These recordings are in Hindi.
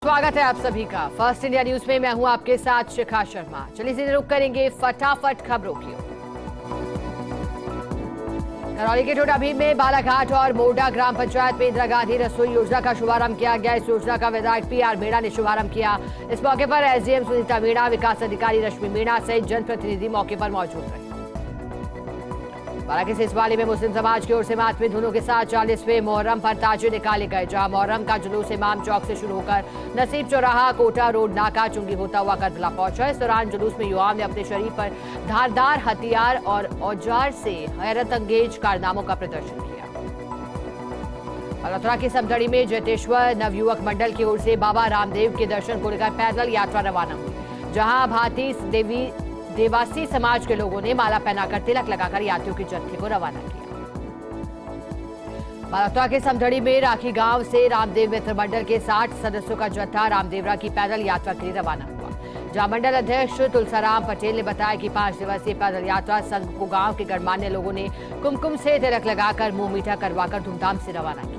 स्वागत है आप सभी का फर्स्ट इंडिया न्यूज में। मैं हूं आपके साथ शिखा शर्मा। चलिए सीधे रुक करेंगे फटाफट खबरों की ओर। करौली के टोटा भीम में बालाघाट और मोरडा ग्राम पंचायत में इंदिरा गांधी रसोई योजना का शुभारंभ किया गया। इस योजना का विधायक पीआर मीणा ने शुभारंभ किया। इस मौके पर एसडीएम सुनीता मीणा, विकास अधिकारी रश्मि मीणा सहित जनप्रतिनिधि मौके पर मौजूद रहे। बाराकी से इस वाले में मुस्लिम समाज की ओर से मातमी धुनों के साथ 40वें मोहर्रम पर ताजिए निकाले गए, जहां मोहर्रम का जुलूस इमाम चौक से शुरू होकर नसीब चौराहा, कोटा रोड, नाका, चुंगी होता हुआ करबला पहुंचा। इस दौरान जुलूस में युवाओं ने अपने शरीर पर धारदार हथियार और औजार से हैरत अंगेज कारनामों का प्रदर्शन किया। मल्होत्रा की समदड़ी में जैतेश्वर नवयुवक मंडल की ओर से बाबा रामदेव के दर्शन को लेकर पैदल यात्रा रवाना हुई, जहां भांति देवासी समाज के लोगों ने माला पहनाकर तिलक लगाकर यात्रियों के जत्थे को रवाना किया। मल्होत्रा के समदड़ी में राखी गांव से रामदेव मित्र मंडल के 60 सदस्यों का जत्था रामदेवरा की पैदल यात्रा के लिए रवाना हुआ, जहां मंडल अध्यक्ष तुलसाराम पटेल ने बताया कि 5 दिवसीय पैदल यात्रा संघ को गांव के गणमान्य लोगों ने कुमकुम से तिलक लगाकर मुंह मीठा करवाकर धूमधाम से रवाना किया।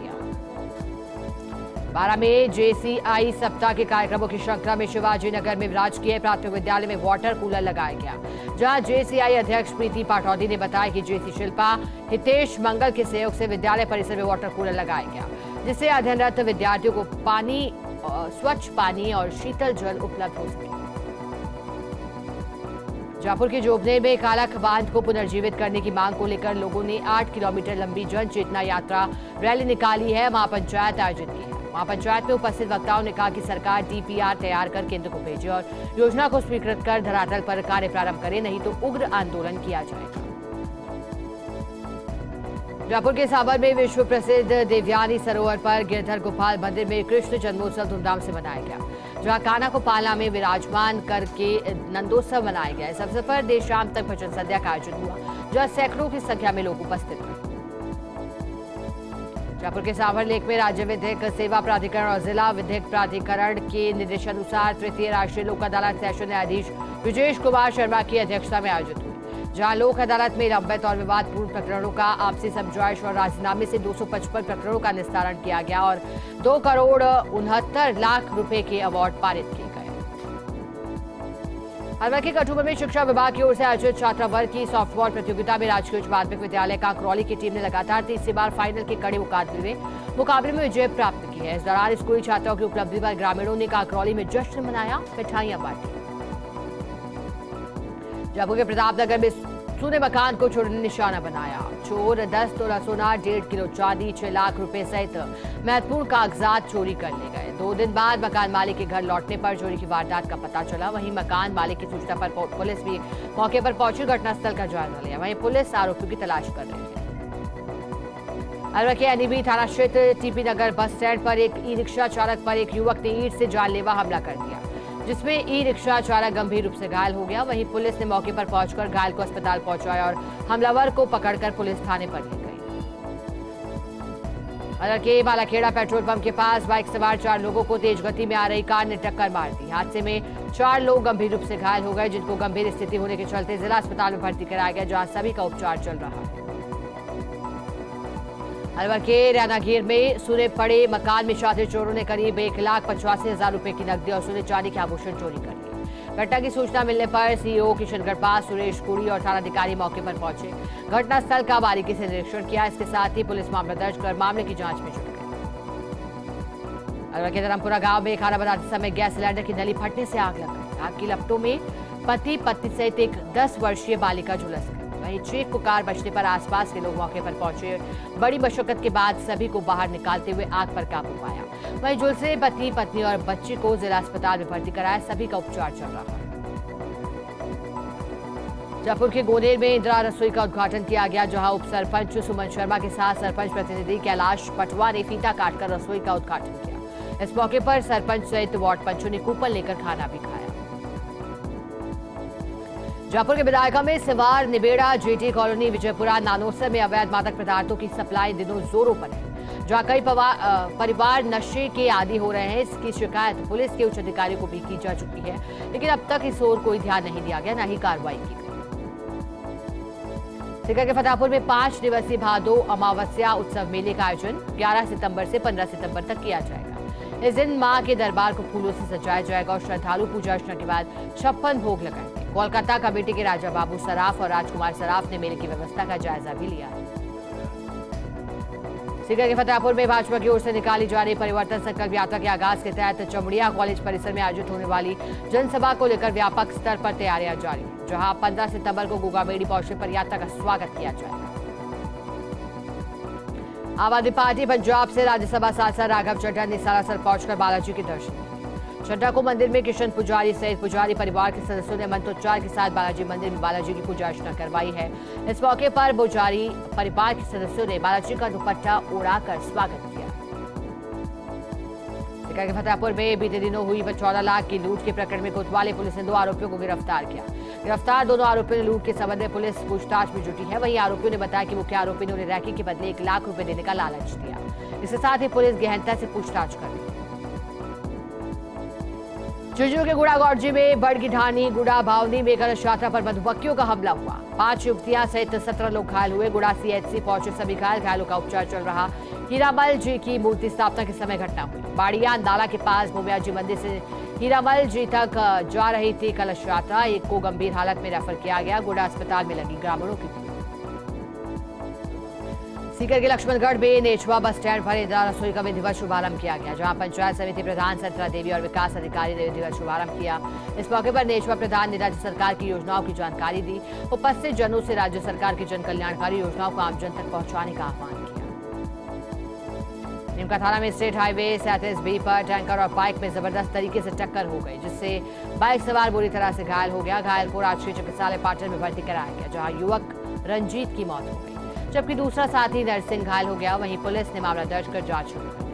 12 में जेसीआई सप्ताह के कार्यक्रमों की श्रृंखला में शिवाजी नगर में राजकीय प्राथमिक विद्यालय में वाटर कूलर लगाया गया, जहां जेसीआई अध्यक्ष प्रीति पाठौदी ने बताया कि जेसी शिल्पा हितेश मंगल के सहयोग से विद्यालय परिसर में वाटर कूलर लगाया गया, जिससे अध्ययनरत विद्यार्थियों को पानी, स्वच्छ पानी और शीतल जल उपलब्ध हो सके। जयपुर के जोबनेर में कालख बांध को पुनर्जीवित करने की मांग को लेकर लोगों ने 8 किलोमीटर लंबी जन चेतना यात्रा रैली निकाली है। महापंचायत आयोजित की है। महापंचायत में उपस्थित वक्ताओं ने कहा कि सरकार डीपीआर तैयार कर केंद्र को भेजे और योजना को स्वीकृत कर धरातल पर कार्य प्रारंभ करे, नहीं तो उग्र आंदोलन किया जाएगा। जयपुर के साबर में विश्व प्रसिद्ध देवयानी सरोवर पर गिरधर गोपाल मंदिर में कृष्ण जन्मोत्सव धूमधाम से मनाया गया, जहां कान्हा को पालना में विराजमान करके नंदोत्सव मनाया गया। इस अवसर पर देर शाम तक भजन संध्या का आयोजन हुआ, जहां सैकड़ों की संख्या में लोग उपस्थित रहे। जयपुर के सावर लेक में राज्य विधिक सेवा प्राधिकरण और जिला विधिक प्राधिकरण के निर्देशानुसार तृतीय राष्ट्रीय लोक अदालत सेशन न्यायाधीश विजेश कुमार शर्मा की अध्यक्षता में आयोजित हुई, जहां लोक अदालत में लंबित और विवादपूर्ण प्रकरणों का आपसी समझाइश और राजीनामे से 255 प्रकरणों का निस्तारण किया गया और 2,69,00,000 रुपए के अवार्ड पारित किए गए। अलवर के कठुआ में शिक्षा विभाग की ओर से आयोजित छात्रा वर्ग की सॉफ्टबॉल प्रतियोगिता में राजकीय उच्च माध्यमिक विद्यालय कांकरौली की टीम ने लगातार तीसरी बार फाइनल के कड़े मुकाबले में विजय प्राप्त की है। इस दौरान स्कूली छात्राओं की उपलब्धि पर ग्रामीणों ने कांकरौली में जश्न मनाया, मिठाइयां बांटी। जयपुर के प्रतापनगर में सूने मकान को चोरों ने निशाना बनाया। चोर 10 तोला सोना, 1.5 किलो चांदी, 6 लाख रुपए सहित महत्वपूर्ण कागजात चोरी कर ले गए। 2 दिन बाद मकान मालिक के घर लौटने पर चोरी की वारदात का पता चला। वहीं मकान मालिक की सूचना पर पुलिस भी मौके पर पहुंची, घटनास्थल का जायजा लिया। वहीं पुलिस आरोपियों की तलाश कर रही है। अलवर के एनईबी थाना क्षेत्र टीपी नगर बस स्टैंड पर एक ई रिक्शा चालक पर एक युवक ने ईंट से जानलेवा हमला कर दिया, जिसमें ई रिक्शा चालक गंभीर रूप से घायल हो गया। वहीं पुलिस ने मौके पर पहुंचकर घायल को अस्पताल पहुंचाया और हमलावर को पकड़कर पुलिस थाने पर ले गई। अलवर के बालाखेड़ा पेट्रोल पंप के पास बाइक सवार 4 लोगों को तेज गति में आ रही कार ने टक्कर मार दी। हादसे में 4 लोग गंभीर रूप से घायल हो गए, जिनको गंभीर स्थिति होने के चलते जिला अस्पताल में भर्ती कराया गया, जहां सभी का उपचार चल रहा है। अलवर के रैनागीर में सूने पड़े मकान में शातिर चोरों ने करीब 1,85,000 रुपए की नकदी और सोने चांदी के आभूषण चोरी कर लिए। घटना की सूचना मिलने पर सीईओ किशनगढ़ पास सुरेश कुड़ी और थानाधिकारी मौके पर पहुंचे, घटनास्थल का बारीकी से निरीक्षण किया। इसके साथ ही पुलिस मामला दर्ज कर मामले की जांच में जुट गई। अलवर के धरमपुरा गांव में खाना बनाते समय गैस सिलेंडर की नली फटने से आग लग गई। आग की लपटों में पति पत्नी सहित एक 10 वर्षीय बालिका झुलस गई। वहीं चीख पुकार बजने पर आसपास के लोग मौके पर पहुंचे। बड़ी मशक्कत के बाद सभी को बाहर निकालते हुए आग पर काबू पाया। वहीं झुलसे पति पत्नी और बच्ची को जिला अस्पताल में भर्ती कराया, सभी का उपचार चल रहा है। जयपुर के गोनेर में इंदिरा रसोई का उद्घाटन किया गया, जहां उप सरपंच सुमन शर्मा के साथ सरपंच प्रतिनिधि कैलाश पटवा ने फीता काटकर रसोई का उद्घाटन किया। इस मौके पर सरपंच सहित वार्ड पंचों ने कूपन लेकर खाना भी खाया। जयपुर के विधायका में सिवार, निबेड़ा, जेटी कॉलोनी, विजयपुरा, नानोसर में अवैध मादक पदार्थों की सप्लाई दिनों जोरों पर है, जहां कई परिवार नशे के आदी हो रहे हैं। इसकी शिकायत पुलिस के उच्च अधिकारियों को भी की जा चुकी है, लेकिन अब तक इस ओर कोई ध्यान नहीं दिया गया, न ही कार्रवाई की गई। सीकर के फतेहपुर में 5 दिवसीय भादो अमावस्या उत्सव मेले का आयोजन 11 सितंबर से 15 सितंबर तक किया जाएगा। इस दिन मां के दरबार को फूलों से सजाया जाएगा और श्रद्धालु पूजा अर्चना के बाद 56 भोग लगाएंगे। कोलकाता कमेटी के राजा बाबू सराफ और राजकुमार सराफ ने मेले की व्यवस्था का जायजा भी लिया। सीकर के फतेहपुर में भाजपा की ओर से निकाली जा रही परिवर्तन संकल्प यात्रा के आगाज के तहत चमड़िया कॉलेज परिसर में आयोजित होने वाली जनसभा को लेकर व्यापक स्तर पर तैयारियां जारी हैं, जहां 15 सितंबर को गुगाबेड़ी पहुंचने पर यात्रा का स्वागत किया जाएगा। आम आदमी पार्टी पंजाब से राज्यसभा सांसद राघव चड्ढा ने सालासर पहुंचकर बालाजी के दर्शन किए। चड्ढा को मंदिर में किशन पुजारी सहित पुजारी परिवार के सदस्यों ने मंत्रोच्चार के साथ बालाजी मंदिर में बालाजी की पूजा अर्चना करवाई है। इस मौके पर पुजारी परिवार के सदस्यों ने बालाजी का दुपट्टा ओढ़ाकर स्वागत किया। सीकर के फतेहपुर में बीते दिनों हुई 14 लाख की लूट के प्रकरण में कोतवाली पुलिस ने 2 आरोपियों को गिरफ्तार किया। गिरफ्तार दोनों आरोपियों ने लूट के संबंध में पुलिस पूछताछ में जुटी है। वहीं आरोपियों ने बताया कि मुख्य आरोपी ने उन्हें रैकी के बदले 1 लाख रुपए देने का लालच दिया। इसके साथ ही पुलिस गहनता से पूछताछ कर रही है। झुंझुनू के गुड़ा गौरजी में बड़गी ढानी गुड़ा भावनी में कलश यात्रा पर मधुमक्खियों का हमला हुआ। 5 युवतियां सहित 17 लोग घायल हुए। गुड़ा सीएचसी पहुंचे सभी घायलों का उपचार चल रहा। हीरामल जी की मूर्ति स्थापना के समय घटना हुई। बाड़िया नाला के पास भूमिया जी मंदिर से हीरामल जी तक जा रही थी कलश यात्रा। एक को गंभीर हालत में रेफर किया गया। गुड़ा अस्पताल में लगी ग्रामीणों की भीड़। सीकर के लक्ष्मणगढ़ में नेछवा बस स्टैंड पर इंदिरा रसोई का विधिवत शुभारंभ किया गया, जहां पंचायत समिति प्रधान संतरा देवी और विकास अधिकारी ने विधिवत शुभारंभ किया। इस मौके पर नेछवा प्रधान ने राज्य सरकार की योजनाओं की जानकारी दी। उपस्थित जनों से राज्य सरकार की जन कल्याणकारी योजनाओं को आमजन तक पहुंचाने का आह्वान किया। नीमका थाना में स्टेट हाईवे 37B पर टैंकर और बाइक में जबरदस्त तरीके से टक्कर हो गई, जिससे बाइक सवार बुरी तरह से घायल हो गया। घायल को राजकीय चिकित्सालय पाटन में भर्ती कराया गया, जहां युवक रंजीत की मौत हो गई, जबकि दूसरा साथी नरसिंह घायल हो गया। वहीं पुलिस ने मामला दर्ज कर जांच शुरू कर दी।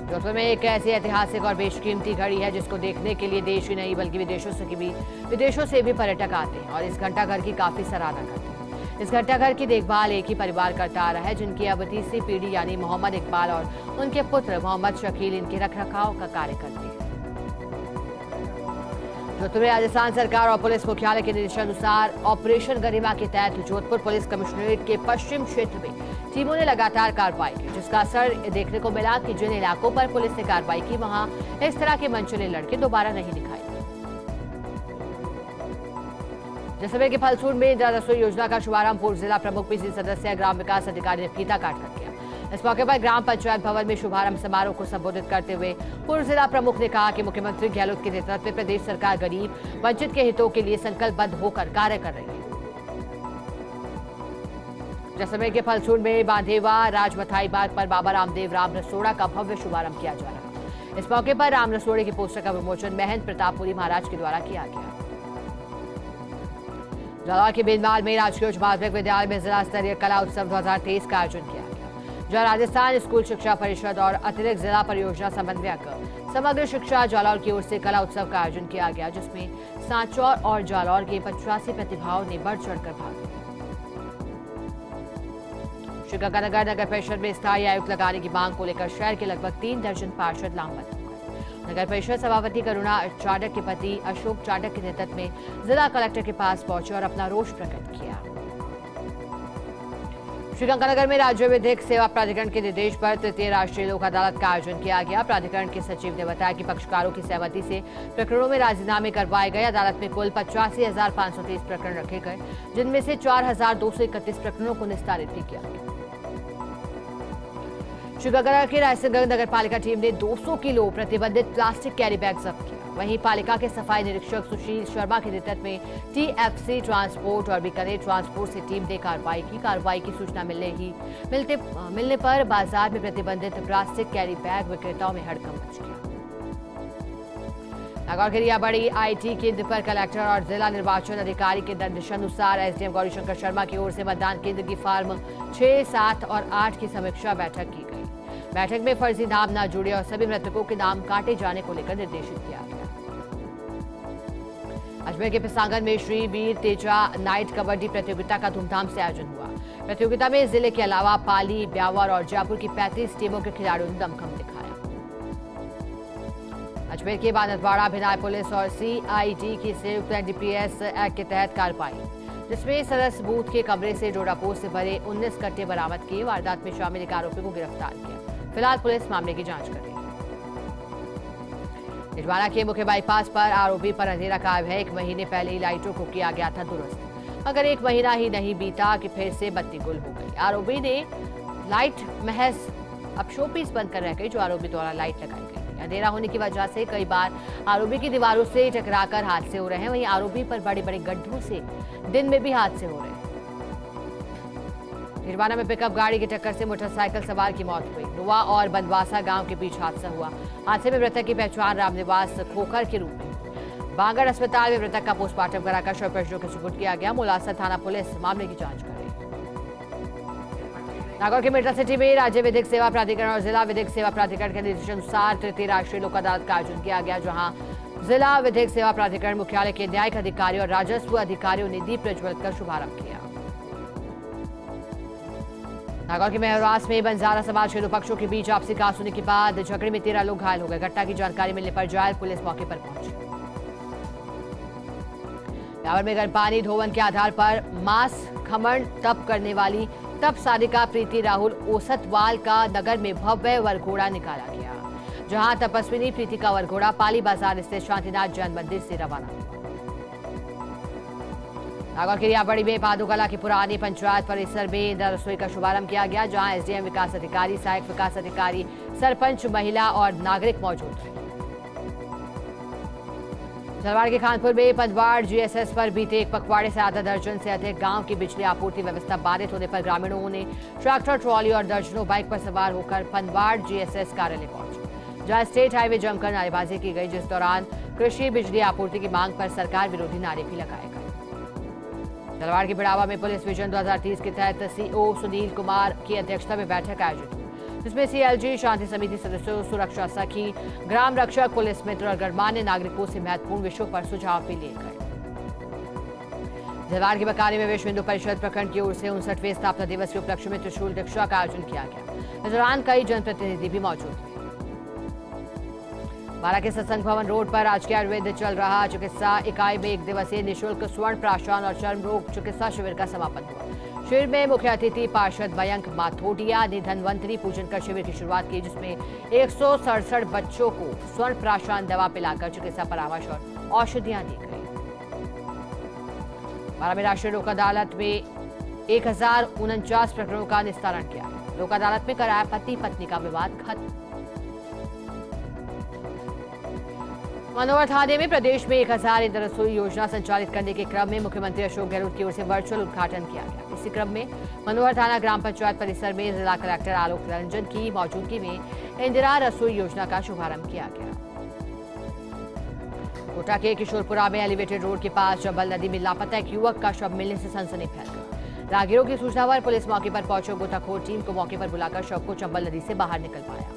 जोधपुर में एक ऐसी ऐतिहासिक और बेशकीमती घड़ी है जिसको देखने के लिए देश ही नहीं बल्कि विदेशों से भी पर्यटक आते हैं और इस घंटाघर की काफी सराहना करते हैं। इस घंटाघर की देखभाल एक ही परिवार करता आ रहा है, जिनकी अब तीसरी पीढ़ी यानी मोहम्मद इकबाल और उनके पुत्र मोहम्मद शकील इनके रखरखाव का कार्य करते हैं। जोधपुर में राजस्थान सरकार और पुलिस मुख्यालय के निर्देशानुसार ऑपरेशन गरिमा के तहत जोधपुर पुलिस कमिश्नरेट के पश्चिम क्षेत्र में टीमों ने लगातार कार्रवाई की, जिसका असर देखने को मिला कि जिन इलाकों पर पुलिस ने कार्रवाई की वहां इस तरह के मनचले लड़के दोबारा नहीं दिखाई। जैसलमेर के फलसूर में इंदिरा रसोई योजना का शुभारंभ पूर्व जिला प्रमुख पीसी सदस्य ग्राम विकास अधिकारी ने फीता काटकर किया। इस मौके पर ग्राम पंचायत भवन में शुभारंभ समारोह को संबोधित करते हुए पूर्व जिला प्रमुख ने कहा कि मुख्यमंत्री गहलोत के नेतृत्व में प्रदेश सरकार गरीब वंचित के हितों के लिए संकल्पबद्ध होकर कार्य कर रही है। जैसलमेर के फलसूर में बांधेवा राजमथाई बाग पर बाबा रामदेव राम रसोड़ा का भव्य शुभारंभ किया जा रहा। इस मौके पर राम रसोड़े के पोस्टर का विमोचन महंत प्रतापपुरी महाराज के द्वारा किया गया। जालौर के बेनमाल में राजकीय उच्च माध्यमिक विद्यालय में जिला स्तरीय कला उत्सव 2023 का आयोजन किया गया, जहां राजस्थान स्कूल शिक्षा परिषद और अतिरिक्त जिला परियोजना समन्वयक समग्र शिक्षा जालौर की ओर से कला उत्सव का आयोजन किया गया, जिसमें सांचौर और जालौर के 85 प्रतिभाओं ने बढ़ चढ़कर भाग लिया। श्रीगंगानगर नगर परिषद में स्थायी आयुक्त लगाने की मांग को लेकर शहर के लगभग 3 दर्जन पार्षद लामबंद हो गए। नगर परिषद सभापति करुणा चाडक के पति अशोक चाडक के नेतृत्व में जिला कलेक्टर के पास पहुंचे और अपना रोष प्रकट किया। श्रीगंगानगर में राज्य विधिक सेवा प्राधिकरण के निर्देश पर तृतीय राष्ट्रीय लोक अदालत का आयोजन किया गया। प्राधिकरण के सचिव ने बताया कि पक्षकारों की सहमति से प्रकरणों में राजीनामे करवाए गए। अदालत में कुल 85,530 प्रकरण रखे गए, जिनमें से 4,231 प्रकरणों को निस्तारित भी किया गया। श्रीगंगानगर की रायसिंहगंज नगर पालिका टीम ने 200 किलो प्रतिबंधित प्लास्टिक कैरी बैग जब्त किया। वहीं पालिका के सफाई निरीक्षक सुशील शर्मा के नेतृत्व में टीएफसी ट्रांसपोर्ट और बीकानेर ट्रांसपोर्ट से टीम ने कार्रवाई की सूचना मिलने पर बाजार में प्रतिबंधित प्लास्टिक कैरी बैग विक्रेताओं में हड़कंप मच गया। नागौर के रियाबड़ी आईटी केंद्र पर कलेक्टर और जिला निर्वाचन अधिकारी के निर्देशानुसार एसडीएम गौरीशंकर शर्मा की ओर से मतदान केंद्र की फार्म 6, 7 और 8 की समीक्षा बैठक की गई। बैठक में फर्जी नाम न जुड़े और सभी मृतकों के नाम काटे जाने को लेकर निर्देशित किया गया। अजमेर के पिसांगन में श्री वीर तेजा नाइट कबड्डी प्रतियोगिता का धूमधाम से आयोजन हुआ। प्रतियोगिता में जिले के अलावा पाली, ब्यावर और जयपुर की 35 टीमों के खिलाड़ियों ने दमखम दिखाया। अजमेर के बानतवाड़ा भिनाय पुलिस और सीआईडी की संयुक्त एनडीपीएस एक्ट के तहत कार्रवाई, जिसमें सरस बूथ के कमरे से डोडापोस्ट से भरे 19 कट्टे बरामद किए। वारदात में शामिल एक आरोपी को गिरफ्तार किया। फिलहाल पुलिस मामले की जांच कर रही है। इटवाला के मुख्य बाईपास पर आरोपी पर अंधेरा कायम है। 1 महीने पहले ही लाइटों को किया गया था दुरुस्त, मगर 1 महीना ही नहीं बीता कि फिर से बत्ती गुल हो गई। आरोपी ने लाइट महज अब शोपीस बनकर रह गई, जो आरोपी द्वारा लाइट लगाई गई थी। अंधेरा होने की वजह से कई बार आरोपी की दीवारों से टकराकर हादसे हो रहे हैं। वहीं आरोपी पर बड़े बड़े गड्ढों से दिन में भी हादसे हो रहे हैं। हिरवाना में पिकअप गाड़ी की टक्कर से मोटरसाइकिल सवार की मौत हुई। रुआ और बंदवासा गांव के बीच हादसा हुआ। हादसे में मृतक की पहचान रामनिवास खोखर के रूप में बांगड़ अस्पताल में मृतक का पोस्टमार्टम कराकर शव परिजनों के सुपुर्द किया गया। मुलासा थाना पुलिस मामले की जांच कर रही है। नागौर के मेट्रो सिटी में राज्य विधिक सेवा प्राधिकरण और जिला विधिक सेवा प्राधिकरण के निर्देशानुसार तृतीय राष्ट्रीय लोक अदालत का आयोजन किया गया, जहां जिला विधिक सेवा प्राधिकरण मुख्यालय के न्यायिक अधिकारी और राजस्व अधिकारियों ने दीप प्रज्वलित कर शुभारंभ किया। नागौर के मेहरवास में बंजारा समाज के 2 पक्षों के बीच आपसी कहासुनी के बाद झगड़े में 13 लोग घायल हो गए। घटना की जानकारी मिलने पर जायल पुलिस मौके पर पहुंची। ब्यावर में गणपानी धोवन के आधार पर मांस खमण तप करने वाली तप साधिका प्रीति राहुल ओसतवाल का नगर में भव्य वरघोड़ा निकाला गया, जहां तपस्विनी प्रीति का वरघोड़ा पाली बाजार स्थित शांतिनाथ जैन मंदिर से रवाना हुआ। नागौर के रियाबड़ी में पादुकला की पुरानी पंचायत परिसर में इंदिरा रसोई का शुभारंभ किया गया, जहां एसडीएम विकास अधिकारी, सहायक विकास अधिकारी, सरपंच, महिला और नागरिक मौजूद थे। झलवाड़ के खानपुर में पंजवाड़ जीएसएस पर बीते 1 पखवाड़े से आधा दर्जन से अधिक गांव की बिजली आपूर्ति व्यवस्था बाधित होने पर ग्रामीणों ने ट्रैक्टर, ट्रॉली और दर्जनों बाइक पर सवार होकर पंजवाड़ जीएसएस कार्यालय पहुंचे, जहां स्टेट हाईवे जमकर नारेबाजी की गई, जिस दौरान कृषि बिजली आपूर्ति की मांग पर सरकार विरोधी नारे भी लगाए गए। झलवाड़ के बिड़ावा में पुलिस विजन 2030 के तहत सीओ सुनील कुमार की अध्यक्षता में बैठक आयोजित हुई, जिसमें सीएलजी, शांति समिति सदस्यों, सुरक्षा सखी, ग्राम रक्षक, पुलिस मित्र और गणमान्य नागरिकों से महत्वपूर्ण विषयों पर सुझाव भी लिए गए। झलवाड़ के बकानी में विश्व हिंदू परिषद प्रखंड की ओर से 59वें स्थापना दिवस के उपलक्ष्य में त्रिशूल दीक्षा का आयोजन किया गया। इस दौरान कई जनप्रतिनिधि भी मौजूद थे। बारा के सत्संग भवन रोड पर राजकीय आयुर्वेद चल रहा चिकित्सा इकाई में 1 दिवसीय निःशुल्क स्वर्ण प्राशन और चर्म रोग चिकित्सा शिविर का समापन हुआ। शिविर में मुख्य अतिथि पार्षद मयंक माथोडिया ने धनवंतरी पूजन कर शिविर की शुरुआत की, जिसमें 167 बच्चों को स्वर्ण प्राशन दवा पिलाकर चिकित्सा परामर्श और औषधियां दी गई। बारा में राष्ट्रीय लोक अदालत में 1049 प्रकरणों का निस्तारण किया। लोक अदालत में कराया पति पत्नी का विवाद खत्म। मनोहर थाने में प्रदेश में 1000 इंदिरा रसोई योजना संचालित करने के क्रम में मुख्यमंत्री अशोक गहलोत की ओर से वर्चुअल उद्घाटन किया गया। इसी क्रम में मनोहर थाना ग्राम पंचायत परिसर में जिला कलेक्टर आलोक रंजन की मौजूदगी में इंदिरा रसोई योजना का शुभारंभ किया गया। कोटा के किशोरपुरा में एलिवेटेड रोड के पास चंबल नदी में लापता एक युवक का शव मिलने से सनसनी फैल गई। राहगीरों की सूचना पर पुलिस मौके पर पहुंची, गोताखोर टीम को मौके पर बुलाकर शव को चंबल नदी से बाहर निकल पाया।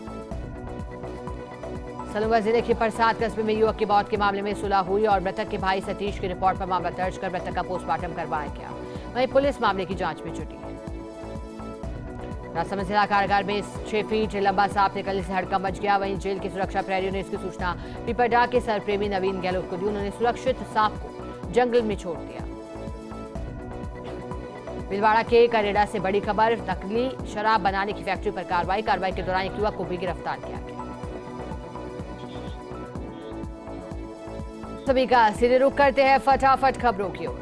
सलूंगा जिले के परसाद कस्बे में युवक की मौत के मामले में सुलह हुई और मृतक के भाई सतीश की रिपोर्ट पर मामला दर्ज कर मृतक का पोस्टमार्टम करवाया गया। वहीं पुलिस मामले की जांच में जुटी है। राजसमंद जिला कारागार में 6 फीट लंबा सांप निकलने से हड़कंप मच गया। वहीं जेल के सुरक्षा प्रहरियों ने इसकी सूचना पिपरडा के सरप्रेमी नवीन गहलोत को दी। उन्होंने सुरक्षित सांप को जंगल में छोड़ दिया। भीलवाड़ा के करेड़ा से बड़ी खबर, नकली शराब बनाने की फैक्ट्री पर कार्रवाई के दौरान एक युवक को भी गिरफ्तार किया गया। सभी का सीधे रुख करते हैं फटाफट खबरों की ओर।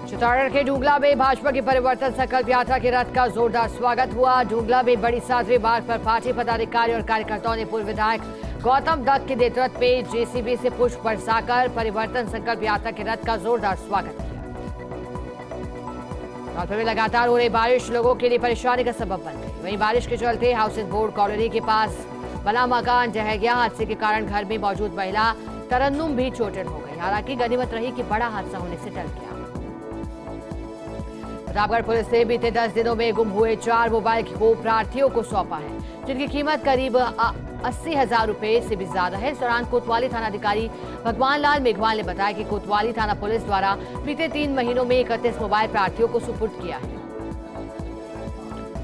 चित्तौड़गढ़ के ढूंगला में भाजपा की परिवर्तन संकल्प यात्रा के रथ का जोरदार स्वागत हुआ। ढूंगला में बड़ी सादरी मार्ग पर पार्टी पदाधिकारी और कार्यकर्ताओं ने पूर्व विधायक गौतम दत्त के नेतृत्व में जेसीबी से पुष्प बरसाकर परिवर्तन संकल्प यात्रा के रथ का जोरदार स्वागत किया। रायपुर में लगातार हो रही बारिश लोगों के लिए परेशानी का सबब बन गई। वहीं बारिश के चलते हाउसिंग बोर्ड कॉलोनी के पास बना मकान ढह गया। हादसे के कारण घर में मौजूद महिला तरन्नुम भी चोटिल हो गई। हालांकि गनीमत रही कि बड़ा हादसा होने से टल गया। प्रतापगढ़ पुलिस ने बीते 10 दिनों में गुम हुए 4 मोबाइल को प्रार्थियों को सौंपा है, जिनकी कीमत करीब 80,000 रुपए से भी ज्यादा है। इस दौरान कोतवाली थानाधिकारी भगवान लाल मेघवाल ने बताया कि कोतवाली थाना पुलिस द्वारा बीते 3 महीनों में 31 मोबाइल प्रार्थियों को सुपुर्द किया है।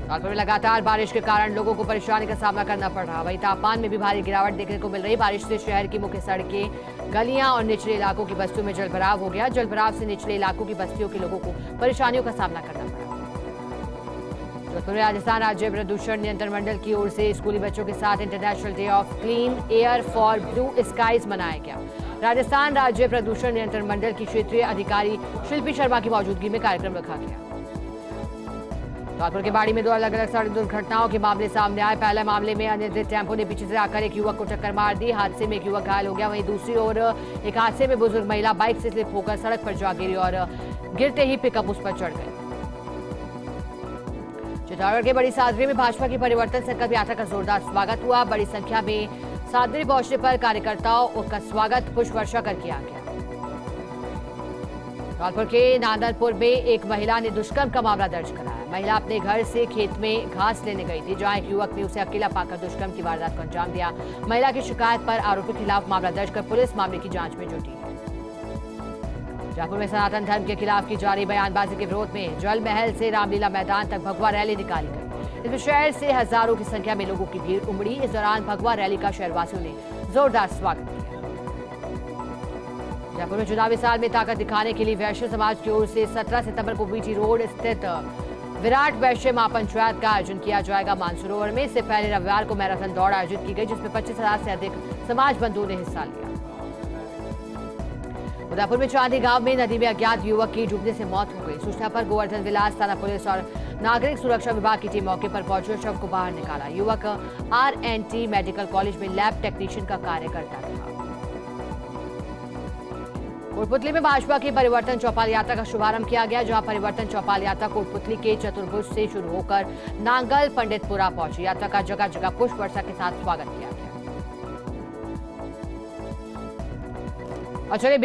रायपुर में लगातार बारिश के कारण लोगों को परेशानी का सामना करना पड़ रहा। वहीं तापमान में भी भारी गिरावट देखने को मिल रही। बारिश से शहर की मुख्य सड़कें, गलियां और निचले इलाकों की बस्तियों में जलभराव हो गया। जलभराव से निचले इलाकों की बस्तियों के लोगों को परेशानियों का सामना करना पड़ा। जोधपुर में राजस्थान राज्य प्रदूषण नियंत्रण मंडल की ओर से स्कूली बच्चों के साथ international day of clean air for blue skies मनाया गया। राजस्थान राज्य प्रदूषण नियंत्रण मंडल की क्षेत्रीय अधिकारी शिल्पी शर्मा की मौजूदगी में कार्यक्रम रखा गया। जौनपुर के बाड़ी में 2 अलग अलग सड़क दुर्घटनाओं के मामले सामने आए। पहले मामले में अनियंत्रित टेम्पो ने पीछे से आकर एक युवक को टक्कर मार दी। हादसे में एक युवक घायल हो गया। वहीं दूसरी ओर एक हादसे में बुजुर्ग महिला बाइक से स्लिप होकर सड़क पर जा गिरी और गिरते ही पिकअप उस पर चढ़ गई। चित्तौड़गढ़ के बड़ी सादरी में भाजपा की परिवर्तन संकल्प यात्रा का जोरदार स्वागत हुआ। बड़ी संख्या में सादरी पहुंचने पर कार्यकर्ताओं का स्वागत पुष्प वर्षा कर किया गया। जौनपुर के नांदलपुर में एक महिला ने दुष्कर्म का मामला दर्ज कराया। महिला अपने घर से खेत में घास लेने गई थी, जहां एक युवक ने उसे अकेला पाकर दुष्कर्म की वारदात को अंजाम दिया। महिला की शिकायत पर आरोपी के खिलाफ मामला दर्ज कर पुलिस मामले की जांच में जुटी है। जयपुर में सनातन धर्म के खिलाफ की जा रही बयानबाजी के विरोध में जल महल से रामलीला मैदान तक भगवा रैली निकाली गई। इसमें शहर से हजारों की संख्या में लोगों की भीड़ उमड़ी। इस दौरान भगवा रैली का शहरवासियों ने जोरदार स्वागत किया। जयपुर में चुनावी साल में ताकत दिखाने के लिए वैश्य समाज की ओर से 17 सितंबर को बीटी रोड स्थित विराट वैश्य महापंचायत का आयोजन किया जाएगा। मानसरोवर में इससे पहले रविवार को मैराथन दौड़ आयोजित की गई, जिसमें 25,000 से अधिक समाज बंधुओं ने हिस्सा लिया। उदयपुर में चांदी गांव में नदी में अज्ञात युवक की डूबने से मौत हो गई। सूचना पर गोवर्धन विलास थाना पुलिस और नागरिक सुरक्षा विभाग की टीम मौके पर पहुंची और शव को बाहर निकाला। युवक RNT मेडिकल कॉलेज में लैब टेक्नीशियन का कार्य करता था। कोटपुतली में भाजपा की परिवर्तन चौपाल यात्रा का शुभारंभ किया गया, जहां परिवर्तन चौपाल यात्रा कोटपुतली के चतुर्भुज से शुरू होकर नांगल पंडितपुरा पहुंची। यात्रा का जगह जगह पुष्प वर्षा के साथ स्वागत किया गया। और चलिए